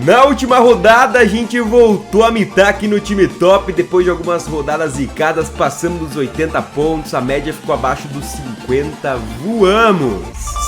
Na última rodada a gente voltou a mitar aqui no time top, depois de algumas rodadas zicadas, passando dos 80 pontos, a média ficou abaixo dos 50, voamos!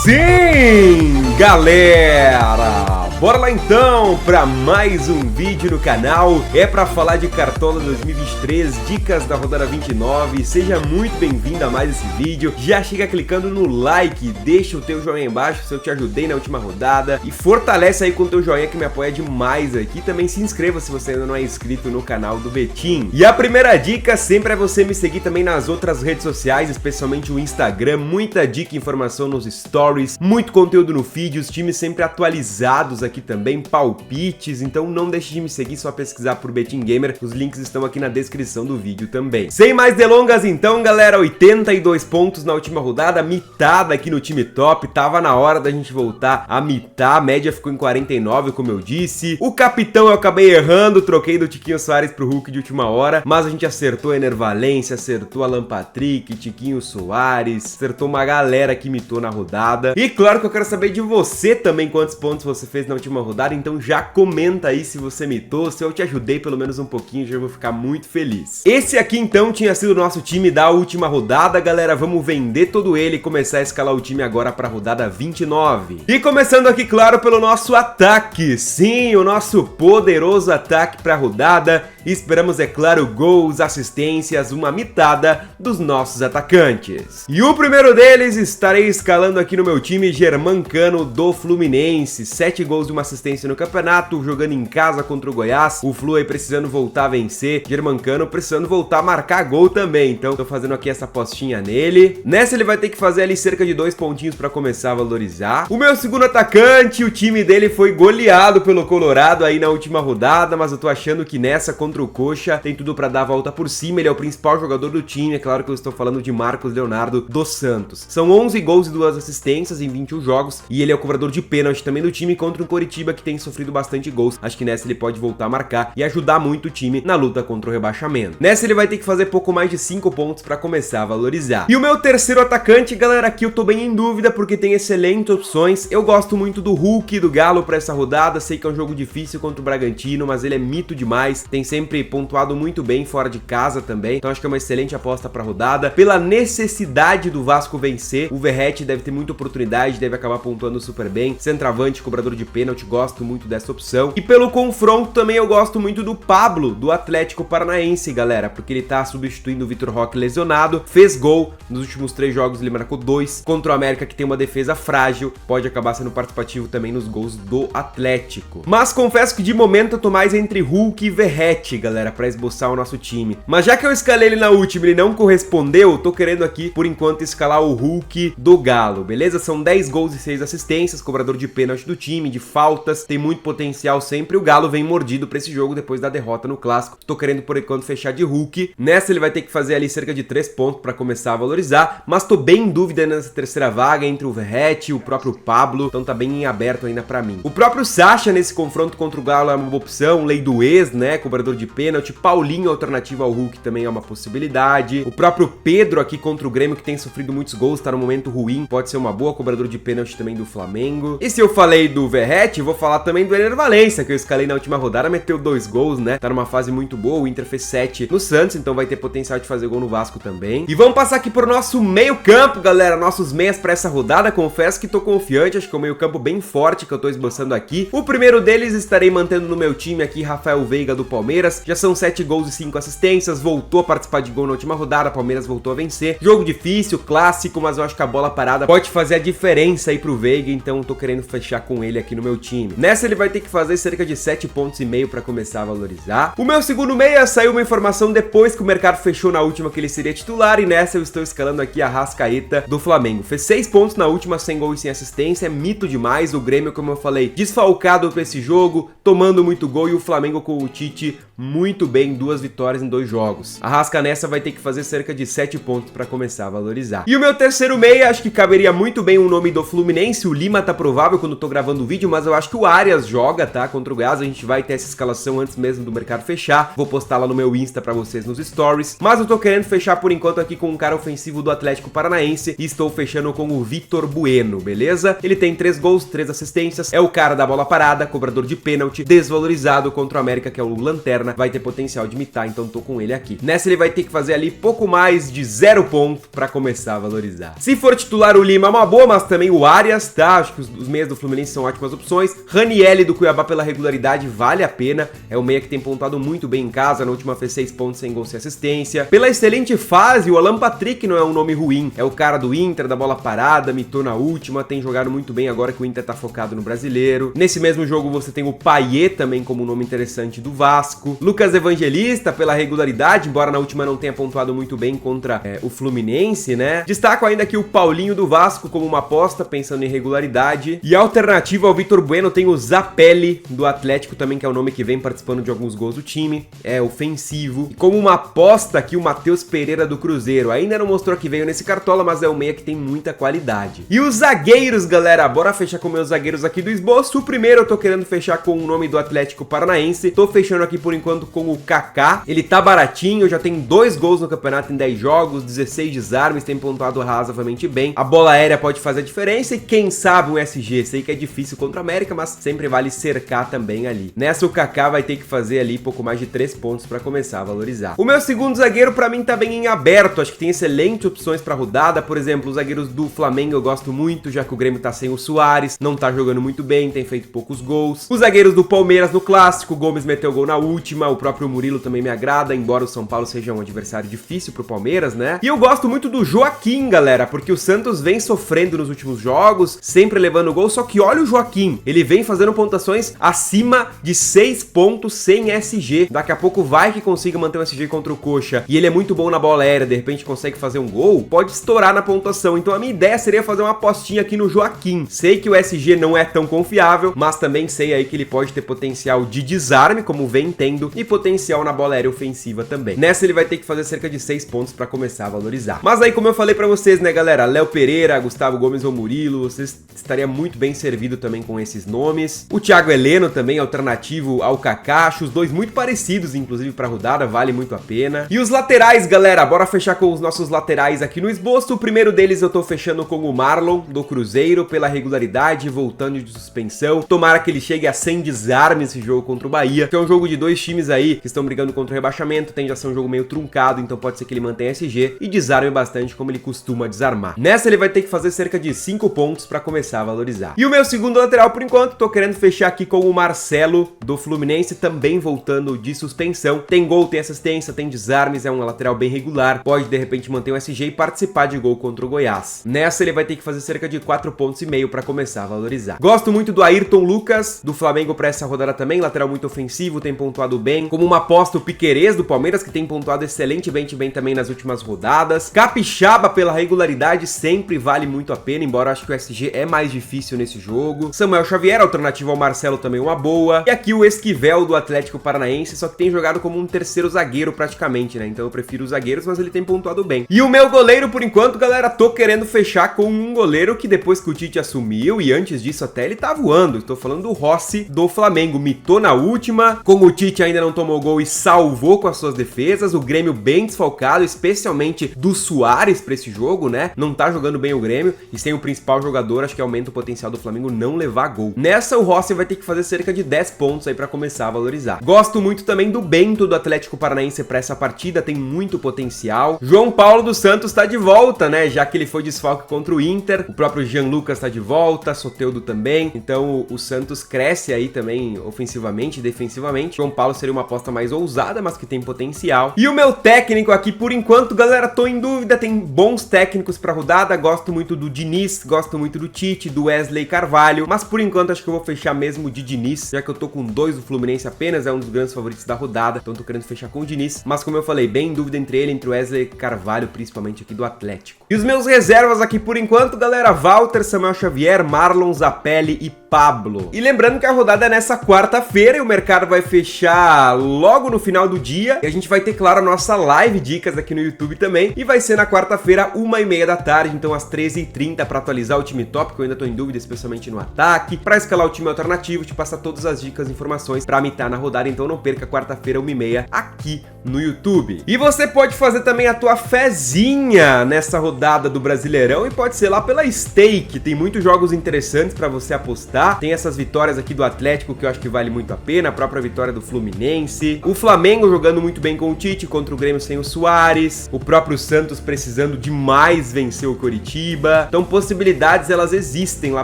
Sim, galera! Bora lá então para mais um vídeo no canal, é para falar de Cartola 2023, dicas da rodada 29, seja muito bem-vindo a mais esse vídeo, já chega clicando no like, deixa o teu joinha aí embaixo se eu te ajudei na última rodada e fortalece aí com o teu joinha que me apoia demais aqui, também se inscreva se você ainda não é inscrito no canal do Betim. E a primeira dica sempre é você me seguir também nas outras redes sociais, especialmente o Instagram, muita dica e informação nos stories, muito conteúdo no feed, os times sempre atualizados aqui também, palpites, então não deixe de me seguir, só pesquisar por Betim Gamer, os links estão aqui na descrição do vídeo também. Sem mais delongas então, galera, 82 pontos na última rodada, mitada aqui no time top, tava na hora da gente voltar a mitar, a média ficou em 49, como eu disse. O capitão eu acabei errando, troquei do Tiquinho Soares pro Hulk de última hora, mas a gente acertou Ener Valencia, acertou Alan Patrick, Tiquinho Soares, acertou uma galera que mitou na rodada. E claro que eu quero saber de você também quantos pontos você fez na última rodada, então já comenta aí se você mitou, se eu te ajudei pelo menos um pouquinho, já vou ficar muito feliz. Esse aqui então tinha sido o nosso time da última rodada, galera, vamos vender todo ele e começar a escalar o time agora para a rodada 29. E começando aqui, claro, pelo nosso ataque, sim, o nosso poderoso ataque para a rodada, esperamos, é claro, gols, assistências, uma mitada dos nossos atacantes. E o primeiro deles estarei escalando aqui no meu time, Germancano do Fluminense, 7 gols e uma assistência no campeonato, jogando em casa contra o Goiás, o Flu aí precisando voltar a vencer, Germancano precisando voltar a marcar gol também, então tô fazendo aqui essa apostinha nele. Nessa ele vai ter que fazer ali cerca de 2 pontinhos para começar a valorizar. O meu segundo atacante, o time dele foi goleado pelo Colorado aí na última rodada, mas eu tô achando que nessa contra o Coxa tem tudo para dar a volta por cima, ele é o principal jogador do time, é claro que eu estou falando de Marcos Leonardo dos Santos. São 11 gols e 2 assistências em 21 jogos e ele é o cobrador de pênalti também do time contra o Coritiba que tem sofrido bastante gols. Acho que nessa ele pode voltar a marcar e ajudar muito o time na luta contra o rebaixamento. Nessa ele vai ter que fazer pouco mais de 5 pontos para começar a valorizar. E o meu terceiro atacante, galera, aqui eu tô bem em dúvida porque tem excelentes opções. Eu gosto muito do Hulk do Galo para essa rodada, sei que é um jogo difícil contra o Bragantino, mas ele é mito demais, tem sempre pontuado muito bem fora de casa também, então acho que é uma excelente aposta para a rodada. Pela necessidade do Vasco vencer, o Verratti deve ter muita oportunidade, deve acabar pontuando super bem, centroavante, cobrador de pênalti, gosto muito dessa opção. E pelo confronto também eu gosto muito do Pablo, do Atlético Paranaense, galera, porque ele tá substituindo o Vitor Roque lesionado, fez gol, nos últimos 3 jogos ele marcou 2, contra o América que tem uma defesa frágil, pode acabar sendo participativo também nos gols do Atlético. Mas confesso que de momento eu tô mais entre Hulk e Verratti, galera, pra esboçar o nosso time. Mas já que eu escalei ele na última e ele não correspondeu, eu tô querendo aqui, por enquanto, escalar o Hulk do Galo, beleza? São 10 gols e 6 assistências, cobrador de pênalti do time, de faltas, tem muito potencial sempre. O Galo vem mordido pra esse jogo depois da derrota no Clássico. Tô querendo, por enquanto, fechar de Hulk. Nessa ele vai ter que fazer ali cerca de 3 pontos pra começar a valorizar, mas tô bem em dúvida nessa terceira vaga entre o Verratti e o próprio Pablo, então tá bem em aberto ainda pra mim. O próprio Sacha nesse confronto contra o Galo é uma boa opção, lei do ex, né, cobrador de pênalti. Paulinho, alternativa ao Hulk, também é uma possibilidade. O próprio Pedro aqui contra o Grêmio, que tem sofrido muitos gols, tá no momento ruim, pode ser uma boa, cobrador de pênalti também do Flamengo. E se eu falei do Verratti, vou falar também do Ener Valencia, que eu escalei na última rodada, meteu 2 gols, né, tá numa fase muito boa, o Inter fez 7 no Santos, então vai ter potencial de fazer gol no Vasco também. E vamos passar aqui pro nosso meio campo, galera, nossos meias pra essa rodada, confesso que tô confiante, acho que é um meio campo bem forte que eu tô esboçando aqui. O primeiro deles estarei mantendo no meu time aqui, Rafael Veiga do Palmeiras, já são 7 gols e 5 assistências, voltou a participar de gol na última rodada, Palmeiras voltou a vencer. Jogo difícil, clássico, mas eu acho que a bola parada pode fazer a diferença aí pro Veiga, então tô querendo fechar com ele aqui no meu time. Nessa ele vai ter que fazer cerca de 7 pontos e meio para começar a valorizar. O meu segundo meia saiu uma informação depois que o mercado fechou na última que ele seria titular, e nessa eu estou escalando aqui a Arrascaeta do Flamengo. Fez 6 pontos na última, sem gol e sem assistência, é mito demais. O Grêmio, como eu falei, desfalcado pra esse jogo, tomando muito gol, e o Flamengo com o Tite muito bem, 2 vitórias em 2 jogos. A Rasca nessa vai ter que fazer cerca de 7 pontos para começar a valorizar. E o meu terceiro meia, acho que caberia muito bem o nome do Fluminense. O Lima tá provável quando eu tô gravando o vídeo, mas eu acho que o Arias joga, tá? Contra o Goiás. A gente vai ter essa escalação antes mesmo do mercado fechar. Vou postar lá no meu Insta pra vocês nos stories. Mas eu tô querendo fechar por enquanto aqui com um cara ofensivo do Atlético Paranaense e estou fechando com o Vitor Bueno, beleza? Ele tem 3 gols, 3 assistências, é o cara da bola parada, cobrador de pênalti, desvalorizado contra o América, que é o Lanterna, vai ter potencial de imitar, então tô com ele aqui. Nessa ele vai ter que fazer ali pouco mais de 0 ponto pra começar a valorizar. Se for titular o Lima é uma boa, mas também o Arias, tá? Acho que os meias do Fluminense são ótimas opções. Ranieri do Cuiabá pela regularidade vale a pena, é o meia que tem pontuado muito bem em casa, na última fez 6 pontos sem gol sem assistência. Pela excelente fase, o Alan Patrick não é um nome ruim, é o cara do Inter, da bola parada, mitou na última, tem jogado muito bem agora que o Inter tá focado no brasileiro. Nesse mesmo jogo você tem o Payet também como um nome interessante do Vasco. Lucas Evangelista pela regularidade, embora na última não tenha pontuado muito bem contra o Fluminense, né? Destaco ainda aqui o Paulinho do Vasco como uma aposta, pensando em regularidade. E alternativa ao Vitor Bueno tem o Zapelli do Atlético também, que é o nome que vem participando de alguns gols do time. É ofensivo. E como uma aposta aqui o Matheus Pereira do Cruzeiro. Ainda não mostrou que veio nesse cartola, mas é um meia que tem muita qualidade. E os zagueiros, galera, bora fechar com meus zagueiros aqui do esboço. O primeiro eu tô querendo fechar com o nome do Atlético Paranaense. Tô fechando aqui por enquanto com o Kaká. Ele tá baratinho, já tem 2 gols no campeonato em 10 jogos, 16 desarmes, tem pontuado razoavelmente bem. A bola aérea pode fazer a diferença e quem sabe um SG. Sei que é difícil contra a América, mas sempre vale cercar também ali. Nessa o Kaká vai ter que fazer ali pouco mais de 3 pontos pra começar a valorizar. O meu segundo zagueiro pra mim tá bem em aberto, acho que tem excelentes opções pra rodada. Por exemplo, os zagueiros do Flamengo eu gosto muito, já que o Grêmio tá sem o Suárez, não tá jogando muito bem, tem feito poucos gols. Os zagueiros do Palmeiras no clássico, o Gomes meteu gol na última, o próprio Murilo também me agrada, embora o São Paulo seja um adversário difícil pro Palmeiras, né? E eu gosto muito do Joaquim, galera, porque o Santos vem sofrendo nos últimos jogos, sempre levando gol, só que olha o Joaquim, ele vem fazendo pontuações acima de 6 pontos sem SG. Daqui a pouco vai que consiga manter um SG contra o Coxa, e ele é muito bom na bola aérea, de repente consegue fazer um gol, pode estourar na pontuação. Então a minha ideia seria fazer uma apostinha aqui no Joaquim. Sei que o SG não é tão confiável, mas também sei aí que ele pode ter potencial de desarme, como vem tendo, e potencial na bola aérea ofensiva também. Nessa ele vai ter que fazer cerca de 6 pontos pra começar a valorizar. Mas aí, como eu falei pra vocês, né, galera, Léo Pereira, Gustavo Gomes ou Murilo, vocês estaria muito bem servido também com esses nomes. O Thiago Heleno também, alternativo ao Kaká, os dois muito parecidos, inclusive pra rodada, vale muito a pena. E os laterais, galera, bora fechar com os nossos laterais aqui no esboço. O primeiro deles eu tô fechando com o Marlon, do Cruzeiro, pela regularidade, voltando de suspensão. Tomara que ele chegue a 100 desarmes esse jogo contra o Bahia, que é um jogo de 2 times aí que estão brigando contra o rebaixamento, tende a ser um jogo meio truncado, então pode ser que ele mantenha SG e desarme bastante como ele costuma desarmar. Nessa ele vai ter que fazer cerca de 5 pontos pra começar a valorizar. E o meu segundo lateral, por enquanto, tô querendo fechar aqui com o Marcelo, do Fluminense, também voltando de suspensão. Tem gol, tem assistência, tem desarmes, é um lateral bem regular, pode de repente manter um SG e participar de gol contra o Goiás. Nessa ele vai ter que fazer cerca de 4 pontos e meio pra começar a valorizar. Gosto muito do Ayrton Lucas, do Flamengo, pra essa rodada também, lateral muito ofensivo, tem pontuado bem. Como uma aposta o Piquerez do Palmeiras, que tem pontuado excelentemente bem também nas últimas rodadas. Capixaba pela regularidade sempre vale muito a pena, embora eu acho que o SG é mais difícil nesse jogo. Samuel Xavier, alternativo ao Marcelo, também uma boa. E aqui o Esquivel do Atlético Paranaense, só que tem jogado como um terceiro zagueiro praticamente, né? Então eu prefiro os zagueiros, mas ele tem pontuado bem. E o meu goleiro, por enquanto, galera, tô querendo fechar com um goleiro que depois que o Tite assumiu, e antes disso até ele tá voando. Estou falando do Rossi do Flamengo. Mitou na última, como o Tite ainda não tomou gol e salvou com as suas defesas. O Grêmio bem desfalcado, especialmente do Suárez pra esse jogo, né? Não tá jogando bem o Grêmio, e sem o principal jogador, acho que aumenta o potencial do Flamengo não levar gol. Nessa, o Rossi vai ter que fazer cerca de 10 pontos aí pra começar a valorizar. Gosto muito também do Bento do Atlético Paranaense pra essa partida, tem muito potencial. João Paulo dos Santos tá de volta, né? Já que ele foi desfalque contra o Inter. O próprio Jean Lucas tá de volta, Soteldo também. Então o Santos cresce aí também ofensivamente e defensivamente. João Paulo seria uma aposta mais ousada, mas que tem potencial. E o meu técnico aqui, por enquanto, galera, tô em dúvida. Tem bons técnicos pra rodada. Gosto muito do Diniz, gosto muito do Tite, do Wesley Carvalho. Mas por enquanto acho que eu vou fechar mesmo de Diniz, já que eu tô com 2 do Fluminense apenas, é um dos grandes favoritos da rodada. Então tô querendo fechar com o Diniz. Mas como eu falei, bem em dúvida entre ele, entre o Wesley Carvalho, principalmente aqui do Atlético. E os meus reservas aqui por enquanto, galera, Walter, Samuel Xavier, Marlon, Zapelli e Pablo. E lembrando que a rodada é nessa quarta-feira e o mercado vai fechar ficar logo no final do dia. E a gente vai ter, claro, a nossa live dicas aqui no YouTube também. E vai ser na quarta-feira, 1h30 da tarde, então às 13h30, pra atualizar o time top, que eu ainda tô em dúvida, especialmente no ataque, pra escalar o time alternativo, te passar todas as dicas e informações pra mitar na rodada. Então não perca quarta-feira, 1h30, aqui no YouTube. E você pode fazer também a tua fezinha nessa rodada do Brasileirão e pode ser lá pela stake. Tem muitos jogos interessantes pra você apostar. Tem essas vitórias aqui do Atlético que eu acho que vale muito a pena, a própria vitória do Fluminense, o Flamengo jogando muito bem com o Tite contra o Grêmio sem o Suárez, o próprio Santos precisando demais vencer o Coritiba. Então possibilidades elas existem lá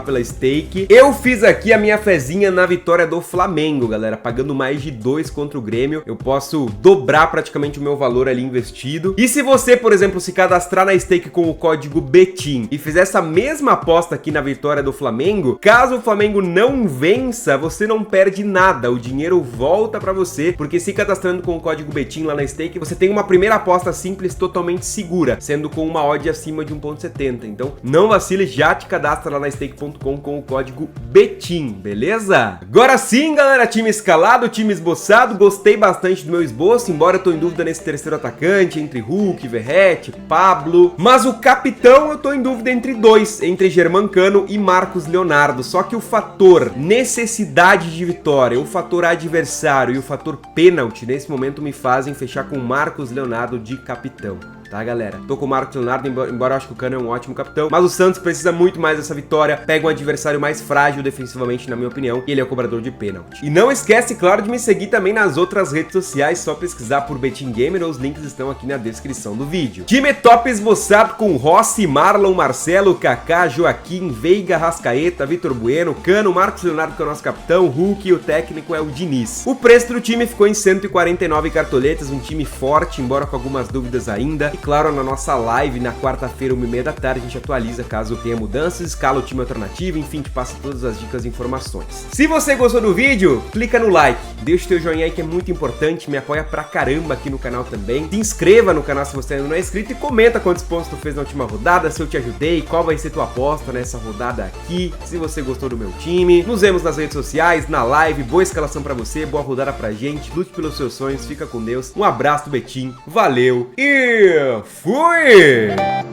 pela stake. Eu fiz aqui a minha fezinha na vitória do Flamengo, galera, pagando mais de 2 contra o Grêmio. Eu posso dobrar praticamente o meu valor ali investido. E se você, por exemplo, se cadastrar na stake com o código BETIM e fizer essa mesma aposta aqui na vitória do Flamengo, caso o Flamengo não vença, você não perde nada, o dinheiro volta pra você, porque se cadastrando com o código BETIM lá na stake, você tem uma primeira aposta simples totalmente segura, sendo com uma odd acima de 1.70. Então não vacile, já te cadastra lá na stake.com com o código BETIM, beleza? Agora sim, galera, time escalado, time esboçado, gostei bastante do meu esboço, embora eu tô em dúvida nesse terceiro atacante, entre Hulk, Verratti, Pablo, mas o capitão eu tô em dúvida entre dois, entre Germancano e Marcos Leonardo. Só que o fator necessidade de vitória, o fator adversário e o fator pênalti nesse momento me fazem fechar com Marcos Leonardo de capitão. Tá, galera? Tô com o Marcos Leonardo, embora eu acho que o Cano é um ótimo capitão, mas o Santos precisa muito mais dessa vitória, pega um adversário mais frágil defensivamente, na minha opinião, e ele é o cobrador de pênalti. E não esquece, claro, de me seguir também nas outras redes sociais, só pesquisar por Betim Gamer, os links estão aqui na descrição do vídeo. Time top esboçado com Rossi, Marlon, Marcelo, Kaká, Joaquim, Veiga, Rascaeta, Vitor Bueno, Cano, Marcos Leonardo, que é o nosso capitão, Hulk, e o técnico é o Diniz. O preço do time ficou em 149 cartoletas, um time forte, embora com algumas dúvidas ainda. E claro, na nossa live, na quarta-feira, 1h30 da tarde, a gente atualiza caso tenha mudanças, escala o time alternativo, enfim, te passa todas as dicas e informações. Se você gostou do vídeo, clica no like, deixa o teu joinha aí que é muito importante, me apoia pra caramba aqui no canal também. Se inscreva no canal se você ainda não é inscrito e comenta quantos pontos tu fez na última rodada, se eu te ajudei, qual vai ser tua aposta nessa rodada aqui, se você gostou do meu time. Nos vemos nas redes sociais, na live, boa escalação pra você, boa rodada pra gente, lute pelos seus sonhos, fica com Deus, um abraço do Betim, valeu e fui!